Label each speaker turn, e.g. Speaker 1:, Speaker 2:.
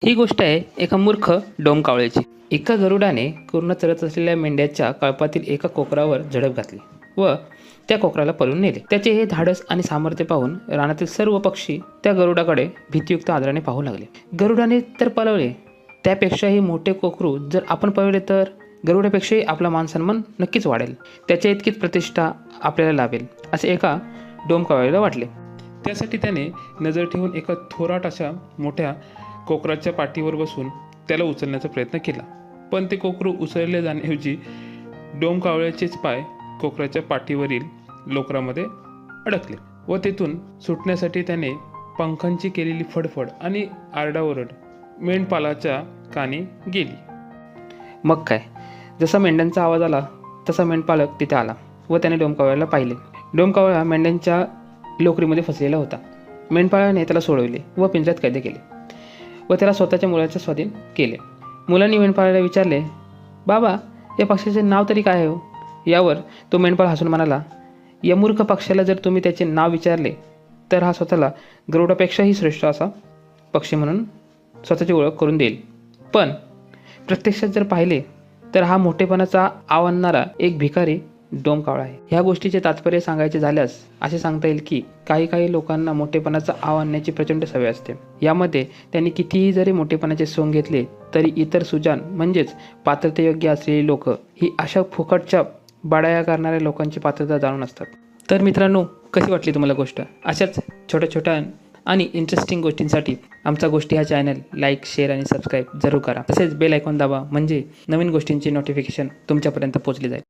Speaker 1: ही गोष्ट आहे एका मूर्ख डोमकावळ्याची। एका गरुडाने पूर्ण चरत असलेल्या मेंढ्याच्या कळपातील एका कोकरावर झडप घातली व त्या कोकराला पळून नेले। त्याचे हे धाडस आणि सामर्थ्य पाहून रानातील सर्व पक्षी त्या गरुडाकडे भीतीयुक्त आदराने पाहू लागले। गरुडाने तर पळवले, त्यापेक्षाही मोठे कोकरू जर आपण पळवले तर गरुडापेक्षाही आपला मानसन्मान नक्कीच वाढेल, त्याच्या इतकीच प्रतिष्ठा आपल्याला लाभेल असे एका डोमकावळ्याला वाटले। त्यासाठी त्याने नजर ठेवून एका थोराट अशा मोठ्या कोकराच्या पाठीवर बसून त्याला उचलण्याचा प्रयत्न केला, पण ते कोकरू उचलले जाण्याऐवजी डोमकावळ्याचेच पाय कोकराच्या पाठीवरील लोकरामध्ये अडकले व तेथून सुटण्यासाठी त्याने पंखांची केलेली फडफड आणि आरडाओरड मेंढपालाच्या कानी गेली। मग काय, जसा मेंढ्यांचा आवाज आला तसा मेंढपालक तिथे आला व त्याने डोमकावळ्याला पाहिले। डोमकावळा मेंढ्यांच्या लोकरीमध्ये फसलेला होता। मेंढपाळाने त्याला सोडवले व पिंजऱ्यात कैद केले व त्याला स्वतःच्या मुलाच्या स्वाधीन केले। मुलांनी मेंढपाळाला विचारले, बाबा या पक्षाचे नाव तरी काय आहे हो? यावर तो मेंढपाळ हसून म्हणाला, या मूर्ख पक्षाला जर तुम्ही त्याचे नाव विचारले तर हा स्वतःला गरुडापेक्षाही श्रेष्ठ असा पक्षी म्हणून स्वतःची ओळख करून देईल, पण प्रत्यक्षात जर पाहिले तर हा मोठेपणाचा आव आणणारा एक भिकारी डोमकावळा आहे। ह्या गोष्टीचे तात्पर्य सांगायचे झाल्यास असे सांगता येईल की काही लोकांना मोठेपणाचा आव आणण्याची प्रचंड सवय असते। यामध्ये त्यांनी कितीही जरी मोठेपणाचे सोंग घेतले तरी इतर सुजान म्हणजेच पात्रतेयोग्य असलेली लोक ही अशा फुकटच्या बडाया करणाऱ्या लोकांची पात्रता जाणून असतात। तर मित्रांनो, कशी वाटली तुम्हाला गोष्ट? अशाच छोट्या आणि इंटरेस्टिंग गोष्टींसाठी आमचा गोष्टी हा चॅनल लाईक, शेअर आणि सबस्क्राईब जरूर करा। तसेच बेल आयकॉन दाबा म्हणजे नवीन गोष्टींची नोटिफिकेशन तुमच्यापर्यंत पोहोचली जाईल।